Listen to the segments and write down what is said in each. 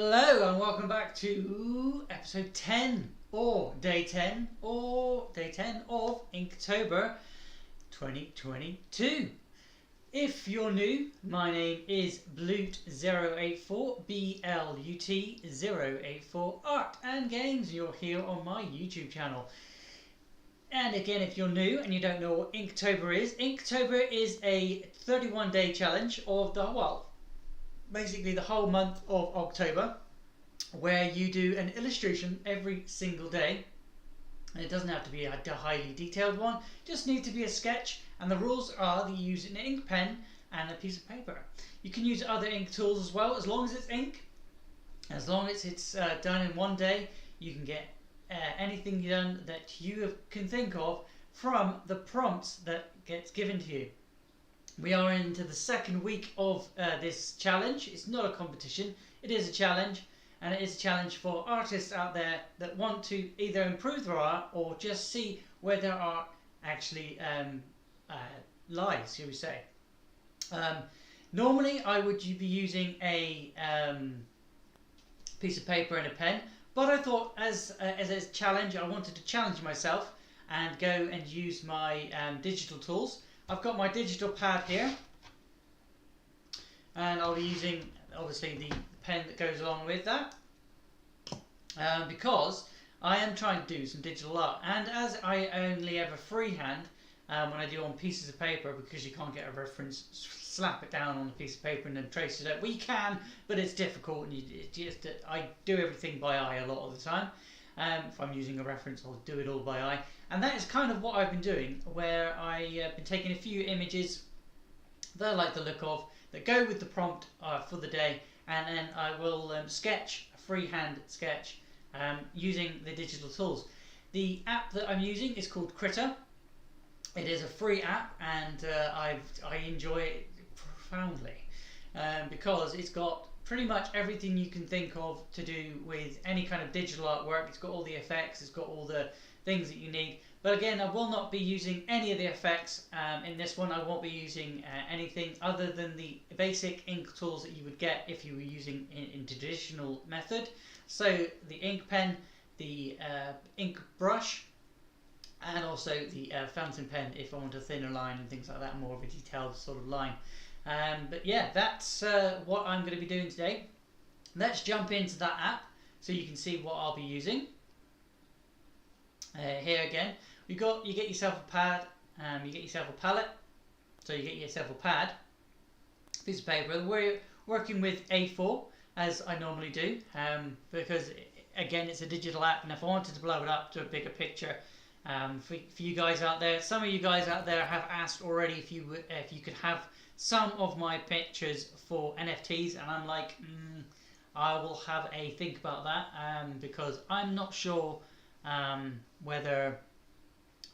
Hello and welcome back to episode 10 or day 10 of Inktober 2022. If you're new, my name is Blut084, BLUT084 Art and Games. You're here on my YouTube channel. And again, if you're new and you don't know what Inktober is a 31-day challenge of basically the whole month of October, where you do an illustration every single day. And it doesn't have to be a highly detailed one, just needs to be a sketch, and the rules are that you use an ink pen and a piece of paper. You can use other ink tools as well, as long as it's ink. As long as it's done in one day, you can get anything done that you can think of from the prompts that gets given to you. We are into the second week of this challenge. It's not a competition, it is a challenge, and it is a challenge for artists out there that want to either improve their art or just see where their art actually lies, shall we say. Normally I would be using a piece of paper and a pen, but I thought as a challenge, I wanted to challenge myself and go and use my digital tools. I've got my digital pad here, and I'll be using obviously the pen that goes along with that, because I am trying to do some digital art, and as I only have a freehand when I do on pieces of paper, because you can't get a reference, slap it down on a piece of paper and then trace it out. We can, but it's difficult, and I do everything by eye a lot of the time. If I'm using a reference, I'll do it all by eye. And that is kind of what I've been doing, where I've been taking a few images that I like the look of, that go with the prompt for the day, and then I will sketch, a freehand sketch, using the digital tools. The app that I'm using is called Critter. It is a free app, and I enjoy it profoundly, because it's got pretty much everything you can think of to do with any kind of digital artwork. It's got all the effects, it's got all the things that you need. But again, I will not be using any of the effects in this one. I won't be using anything other than the basic ink tools that you would get if you were using in traditional method. So the ink pen, the ink brush, and also the fountain pen if I want a thinner line and things like that, more of a detailed sort of line. But yeah, that's what I'm going to be doing today. Let's jump into that app so you can see what I'll be using. Here again, you get yourself a pad, you get yourself a palette, so you get yourself a pad, piece of paper. We're working with A4 as I normally do, because again it's a digital app, and if I wanted to blow it up to a bigger picture, for you guys out there, some of you guys out there have asked already if you could have some of my pictures for NFTs, and I'm like, I will have a think about that, because I'm not sure whether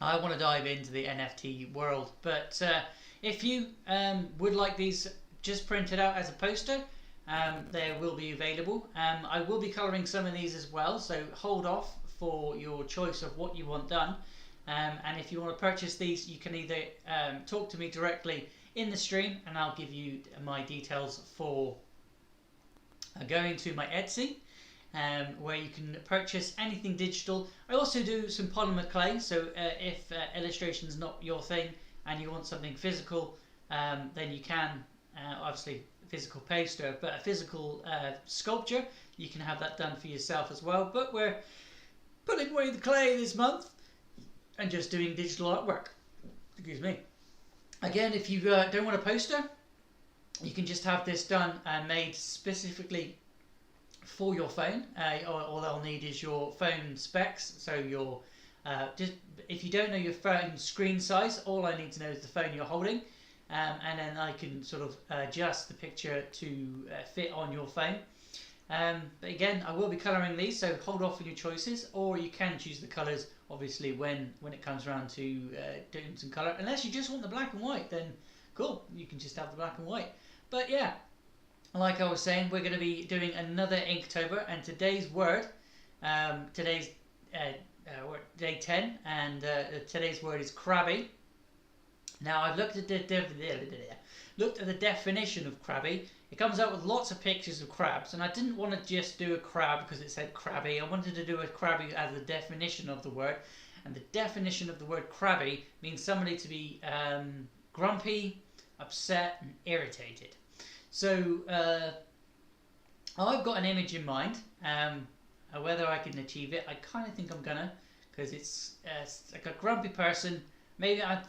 I want to dive into the NFT world. But if you would like these just printed out as a poster, they will be available. I will be colouring some of these as well, so hold off for your choice of what you want done. And if you want to purchase these, you can either talk to me directly in the stream, and I'll give you my details for going to my Etsy, where you can purchase anything digital. I also do some polymer clay, so if illustration's not your thing and you want something physical, then you can, obviously physical poster, but a physical sculpture, you can have that done for yourself as well. But we're putting away the clay this month and just doing digital artwork. Excuse me. Again, if you don't want a poster, you can just have this done and made specifically for your phone. All they'll need is your phone specs. So your just if you don't know your phone screen size, all I need to know is the phone you're holding, and then I can sort of adjust the picture to fit on your phone. But again, I will be colouring these, so hold off on your choices, or you can choose the colours obviously when it comes around to doing some colour. Unless you just want the black and white, then cool, you can just have the black and white. But yeah, like I was saying, we're going to be doing another Inktober, and today's word, today's day 10, and today's word is crabby. Now I've looked at the definition of crabby. it comes out with lots of pictures of crabs, and I didn't want to just do a crab because it said crabby. I wanted to do a crabby as the definition of the word, and the definition of the word crabby means somebody to be grumpy, upset, and irritated. So I've got an image in mind. Whether I can achieve it, I kind of think I'm gonna, because it's like a grumpy person. Maybe I'm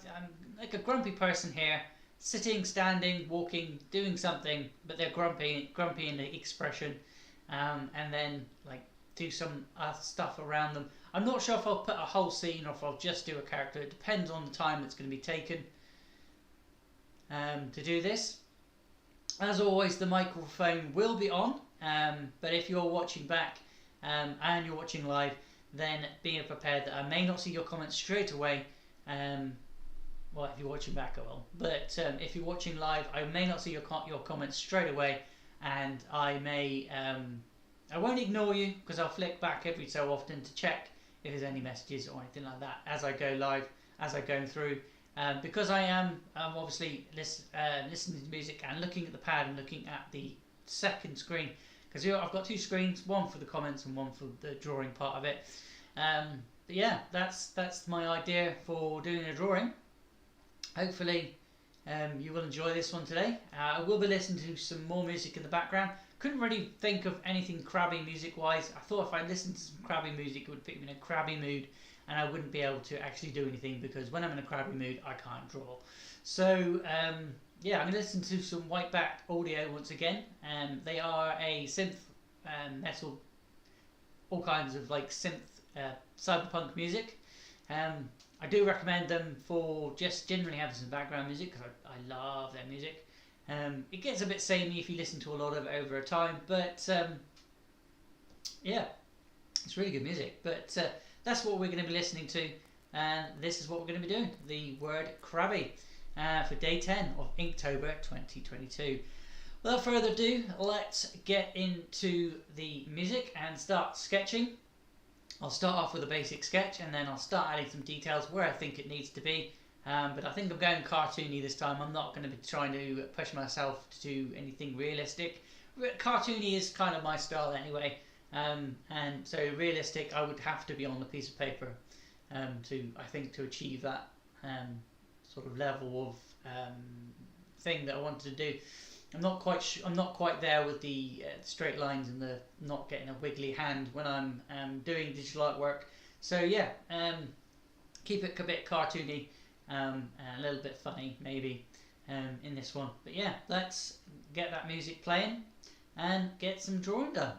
like a grumpy person here, sitting, standing, walking, doing something, but they're grumpy in the expression, and then like do some stuff around them. I'm not sure if I'll put a whole scene or if I'll just do a character. It depends on the time that's going to be taken to do this. As always, the microphone will be on, but if you're watching back and you're watching live, then be prepared that I may not see your comments straight away. Well, if you're watching back, I will. But if you're watching live, I may not see your comments straight away, and I won't ignore you, because I'll flick back every so often to check if there's any messages or anything like that as I go live, as I go through. Because I am obviously listening to music and looking at the pad and looking at the second screen, because I've got two screens, one for the comments and one for the drawing part of it. But yeah, that's my idea for doing a drawing. Hopefully you will enjoy this one today. I will be listening to some more music in the background. Couldn't really think of anything crabby music wise. I thought if I listened to some crabby music, it would put me in a crabby mood, and I wouldn't be able to actually do anything, because when I'm in a crabby mood, I can't draw. So yeah, I'm going to listen to some Whiteback Audio once again. They are a synth, metal, all kinds of like synth, cyberpunk music. I do recommend them for just generally having some background music, because I love their music. It gets a bit samey if you listen to a lot of it over a time, but yeah, it's really good music. But that's what we're going to be listening to, and this is what we're going to be doing, the word crabby, for day 10 of Inktober 2022. Without further ado, let's get into the music and start sketching. I'll start off with a basic sketch, and then I'll start adding some details where I think it needs to be. But I think I'm going cartoony this time. I'm not going to be trying to push myself to do anything realistic. Cartoony is kind of my style anyway. And so realistic, I would have to be on a piece of paper to achieve that sort of level of thing that I wanted to do. I'm not quite there with the straight lines and the not getting a wiggly hand when I'm doing digital artwork. So yeah, keep it a bit cartoony and a little bit funny maybe in this one. But yeah, let's get that music playing and get some drawing done.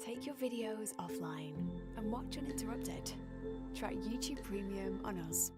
Take your videos offline and watch uninterrupted. Try YouTube Premium on us.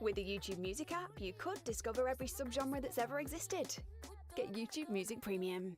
With the YouTube Music app, you could discover every subgenre that's ever existed. Get YouTube Music Premium.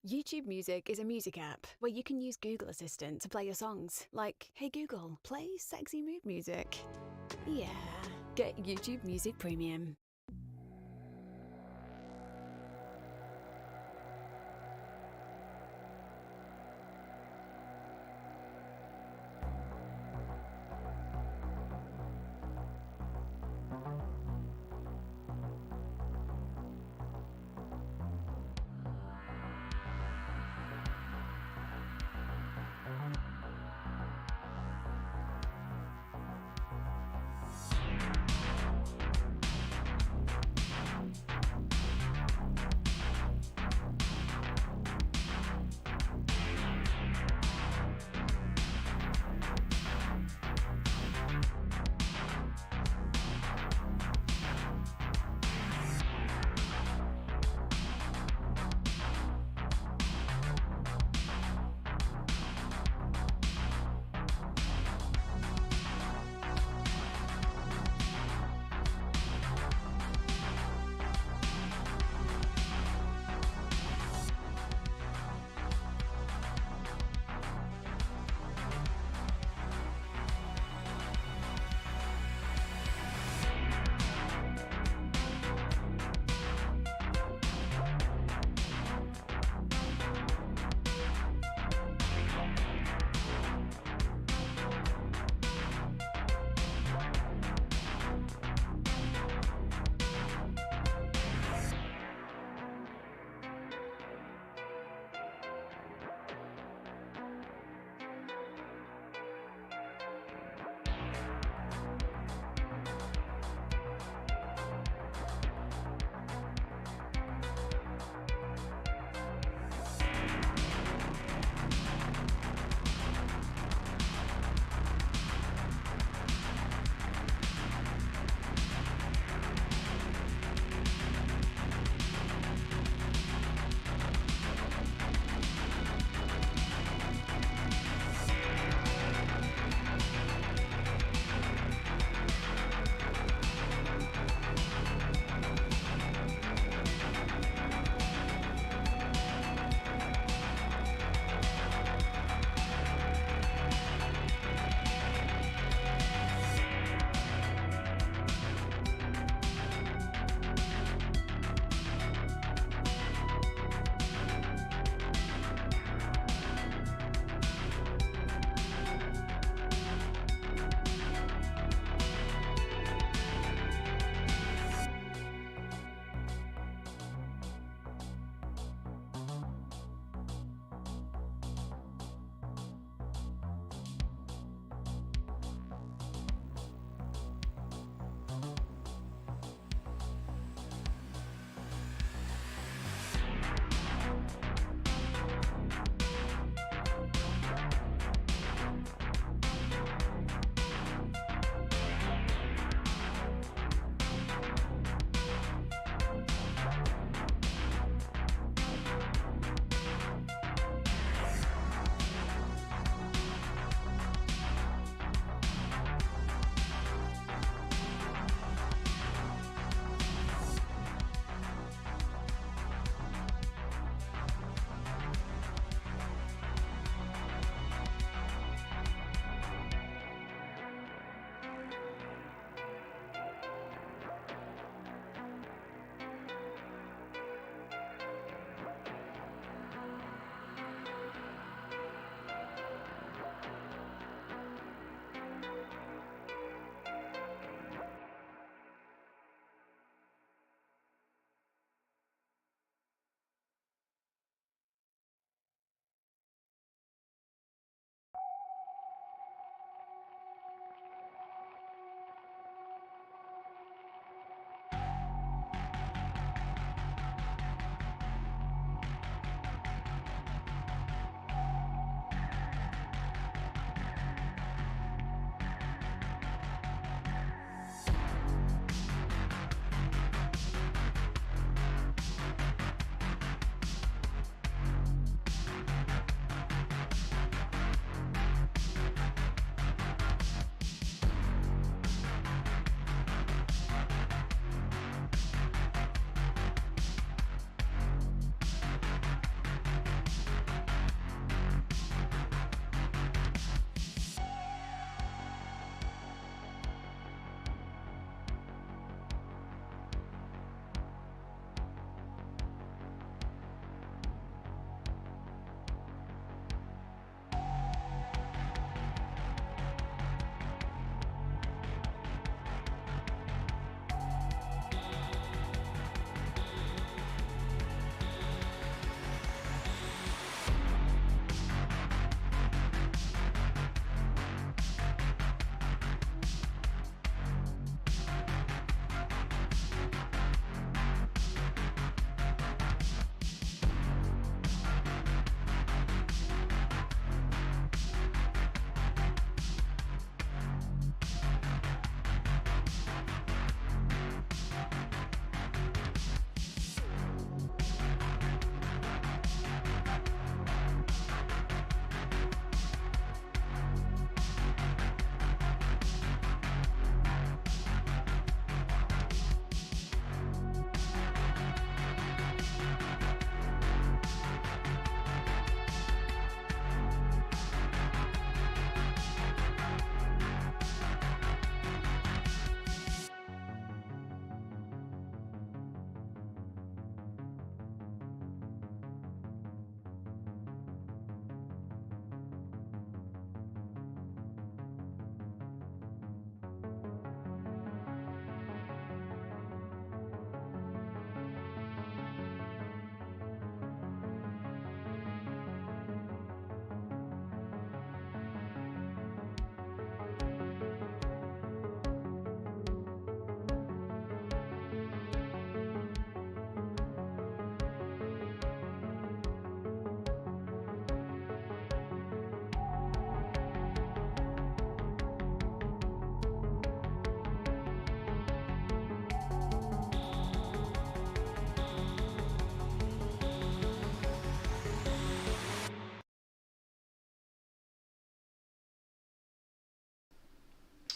YouTube Music is a music app where you can use Google Assistant to play your songs. Like, hey Google, play sexy mood music. Yeah, get YouTube Music Premium.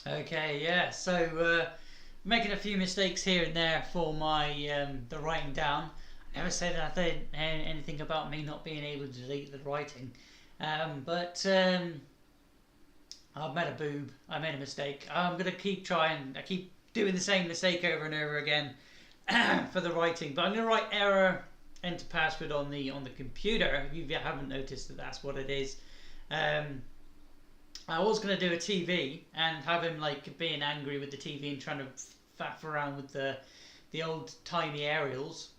Okay, yeah. So making a few mistakes here and there for my the writing down. I never said anything about me not being able to delete the writing, but I've made a boob. I made a mistake. I'm gonna keep trying. I keep doing the same mistake over and over again for the writing. But I'm gonna write error enter password on the computer. If you haven't noticed that that's what it is. I was gonna do a TV and have him like being angry with the TV and trying to faff around with the old tiny aerials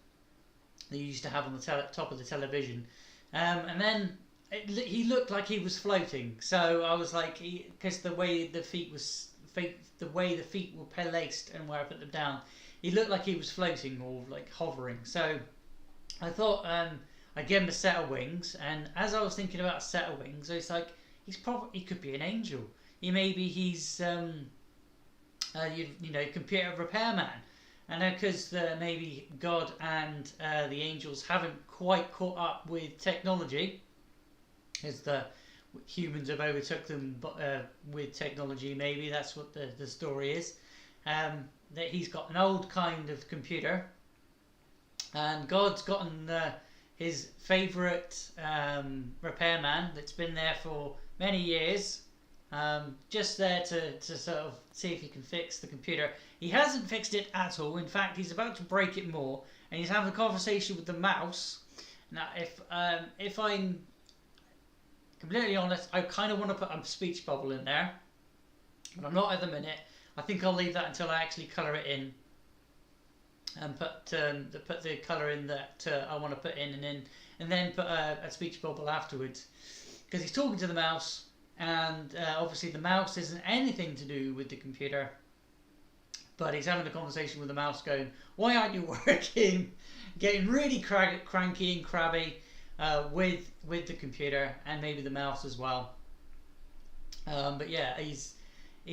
that you used to have on the top of the television, and then he looked like he was floating. So I was like, because the way the feet were placed and where I put them down, he looked like he was floating or like hovering. So I thought I'd give him a set of wings, and as I was thinking about a set of wings, it's like he could be an angel. He's computer repairman. I know because maybe God and the angels haven't quite caught up with technology, as the humans have overtook them with technology. Maybe that's what the story is. That he's got an old kind of computer, and God's gotten his favourite repairman that's been there for many years, just there to sort of see if he can fix the computer. He hasn't fixed it at all. In fact, he's about to break it more, and he's having a conversation with the mouse. Now, if I'm completely honest, I kind of want to put a speech bubble in there, but I'm not at the minute. I think I'll leave that until I actually colour it in, and put the colour in that I want to put in, and then put a speech bubble afterwards, because he's talking to the mouse, and obviously the mouse isn't anything to do with the computer, but he's having a conversation with the mouse, going, "Why aren't you working?" Getting really cranky and crabby with the computer and maybe the mouse as well. But yeah, he's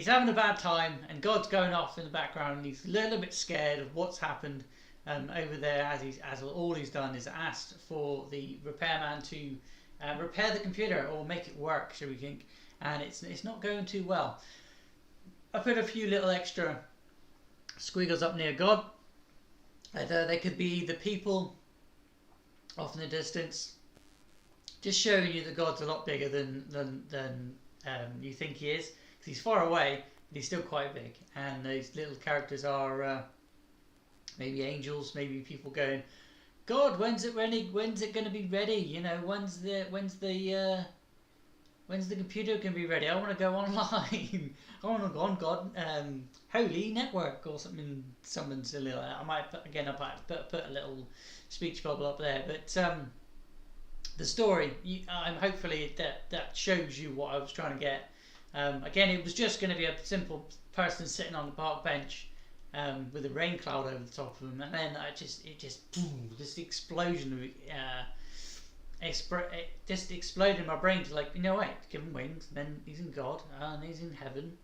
having a bad time, and God's going off in the background, and he's a little bit scared of what's happened over there, as all he's done is asked for the repairman to repair the computer or make it work, shall we think, and it's not going too well. I put a few little extra squiggles up near God. They could be the people off in the distance, just showing you that God's a lot bigger than you think he is. Because he's far away, but he's still quite big. And those little characters are maybe angels, maybe people going, "God, when's it ready? When's it going to be ready? You know, when's the computer going to be ready? I want to go online. I want to go on Holy Network or something silly like that." I might put a little speech bubble up there, but the story, hopefully that shows you what I was trying to get. Again, it was just going to be a simple person sitting on the park bench with a rain cloud over the top of him, and then this explosion of it just exploded in my brain to, like, wait, give him wings, and then he's in God, and he's in heaven.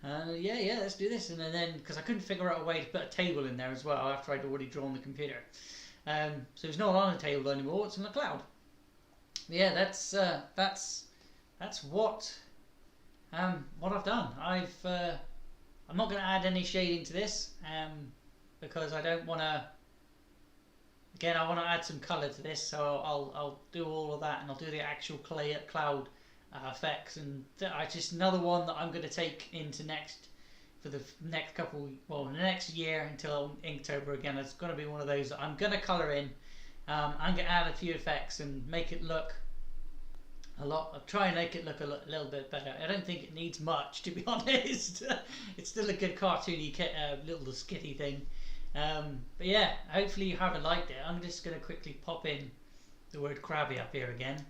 Yeah, let's do this. And then, because I couldn't figure out a way to put a table in there as well after I'd already drawn the computer, so it's not on a table anymore; it's on a cloud. But yeah, that's what I've done. I'm not going to add any shading to this, because I don't want to. Again, I want to add some colour to this, so I'll do all of that, and I'll do the actual cloud effects, and just another one that I'm going to take into the next year until Inktober again. It's going to be one of those that I'm going to colour in. I'm going to add a few effects and make it look I'll try and make it look a little bit better. I don't think it needs much, to be honest. It's still a good cartoony little skitty thing. But yeah, hopefully you haven't liked it. I'm just going to quickly pop in the word crabby up here again.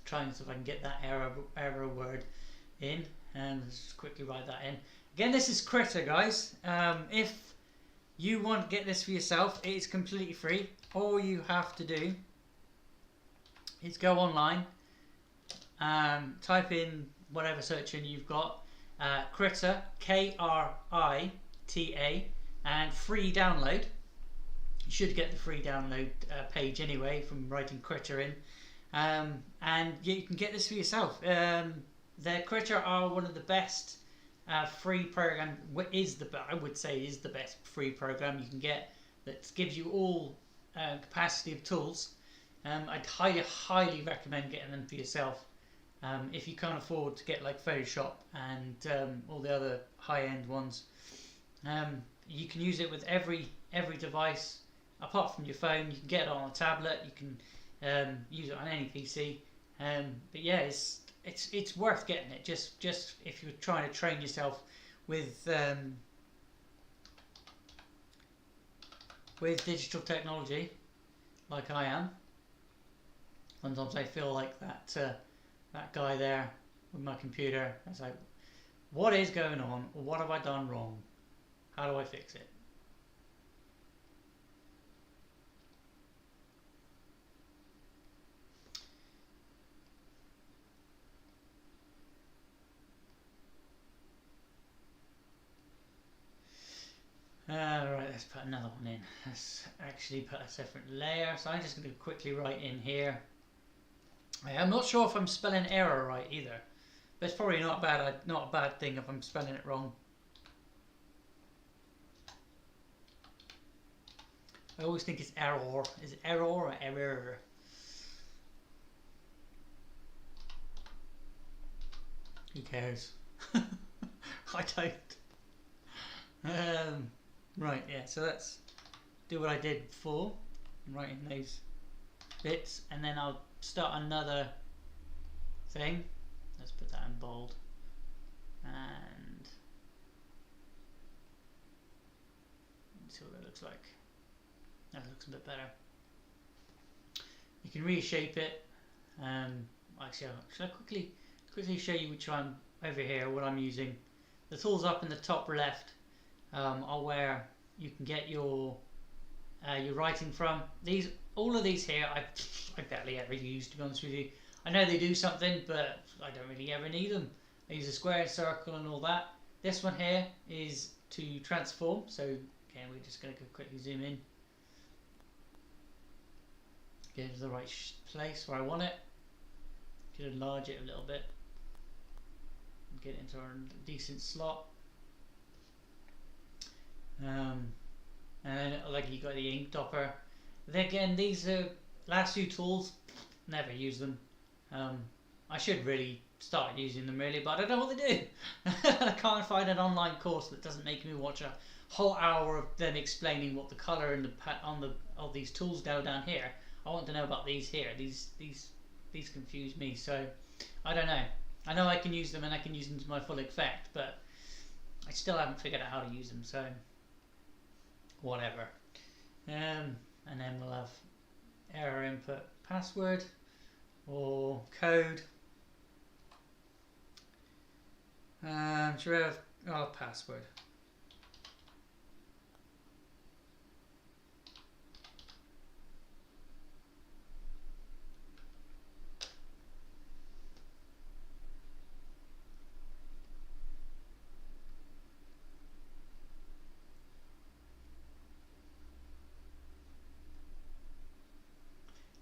Trying to see if I can get that error word in, and just quickly write that in. Again, this is Critter, guys. If you want to get this for yourself, it is completely free. All you have to do is go online, type in whatever search engine you've got, Critter, Krita, and free download. You should get the free download page anyway from writing Critter in, and you can get this for yourself. The Critter are one of the best free program I would say is the best free program you can get that gives you all capacity of tools. I'd highly recommend getting them for yourself. If you can't afford to get like Photoshop and all the other high-end ones, you can use it with every device apart from your phone. You can get it on a tablet. You can use it on any PC. But yeah, it's worth getting it. Just if you're trying to train yourself with digital technology, like I am. Sometimes I feel like that guy there with my computer. It's like, what is going on? Or what have I done wrong? How do I fix it? Right, let's put another one in. Let's actually put a different layer. So I'm just going to quickly write in here. I'm not sure if I'm spelling error right either, but it's probably not a bad thing if I'm spelling it wrong. I always think it's error. Is it error or error? Who cares? I don't. Right, yeah, so let's do what I did before, write in those bits, and then I'll start another thing. Let's put that in bold, and see what that looks like. That looks a bit better. You can reshape it. Actually, should I quickly show you which one over here, what I'm using. The tools up in the top left are where you can get your writing from. All of these here, I barely ever use, to be honest with you. I know they do something, but I don't really ever need them. I use a square, circle, and all that. This one here is to transform. So again, we're just going to quickly zoom in. Get it to the right place where I want it. Could enlarge it a little bit. Get it into a decent slot. And then, like, you got the inktober. Then again, these last two tools, never use them. I should really start using them really, but I don't know what they do. I can't find an online course that doesn't make me watch a whole hour of them explaining what the color and of these tools down here. I want to know about these here. These confuse me. So I don't know. I know I can use them and I can use them to my full effect, but I still haven't figured out how to use them. So whatever. And then we'll have error input password or code. Should we have password?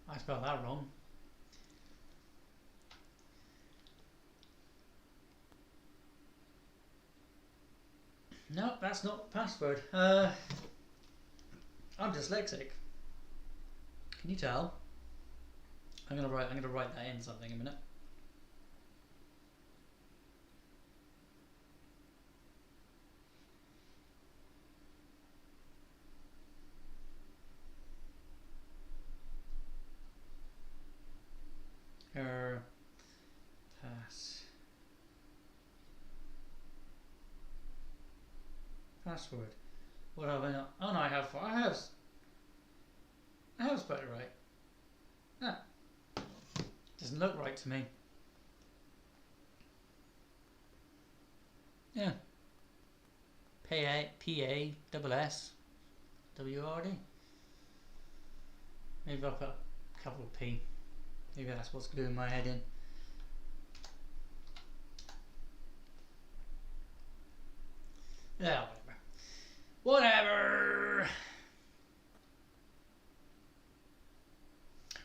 I spelled that wrong. No, that's not password. I'm dyslexic. Can you tell? I'm gonna write that in something in a minute. Error password. What have I not? Oh no, I have spelled it right. Ah, doesn't look right to me. Yeah. P-A-S-S-W-R-D. Maybe I'll put a couple of P. Maybe that's what's gluing my head in. Yeah, whatever. I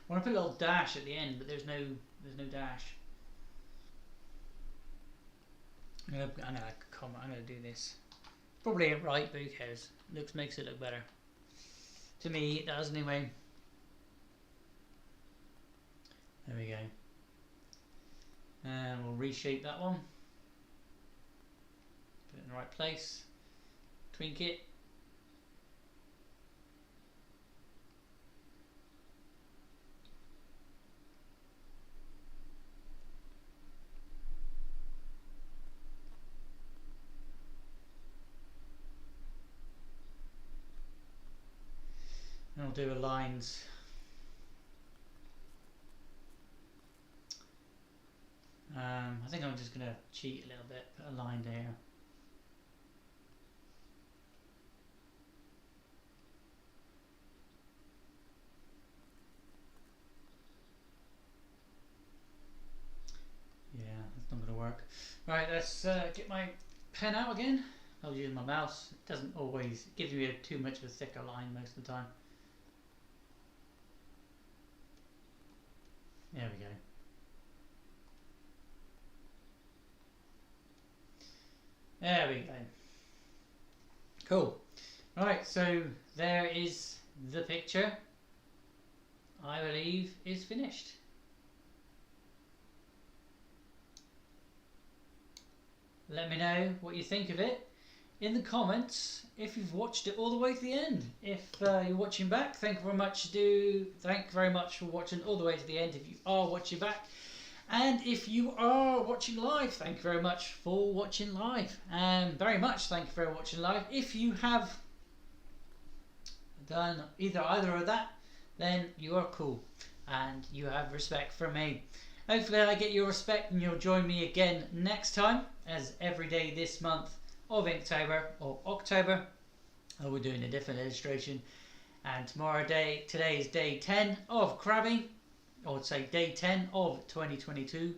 want to put a little dash at the end, but there's no dash. I'm gonna do this. Probably ain't right, but who cares? Makes it look better. To me, it does anyway. There we go. And we'll reshape that one. Put it in the right place. Twink it. And I'll do a lines. I think I'm just going to cheat a little bit, put a line there. Yeah, that's not going to work. Right, let's get my pen out again. I'll use my mouse. It doesn't always, it gives me too much of a thicker line most of the time. There we go. There we go. Cool. Right, so there is the picture. I believe is finished. Let me know what you think of it in the comments if you've watched it all the way to the end. If you're watching back, thank you very much. Thank you very much for watching all the way to the end if you are watching back. And if you are watching live, thank you very much for watching live. Very much thank you for watching live. If you have done either of that, then you are cool and you have respect for me. Hopefully I get your respect and you'll join me again next time, as every day this month of Inktober or October I will be doing a different illustration. And today is day 10 of Crabby. I would say day 10 of 2022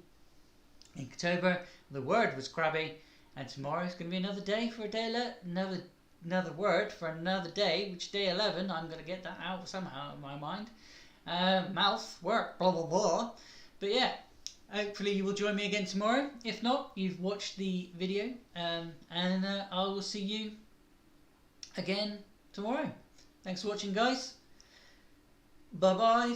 Inktober. The word was crabby, and tomorrow is going to be another day for another word for another day, which day 11. I'm going to get that out somehow in my mind. Mouth work, blah blah blah. But yeah, hopefully you will join me again tomorrow. If not, you've watched the video, and I will see you again tomorrow. Thanks for watching, guys. Bye bye.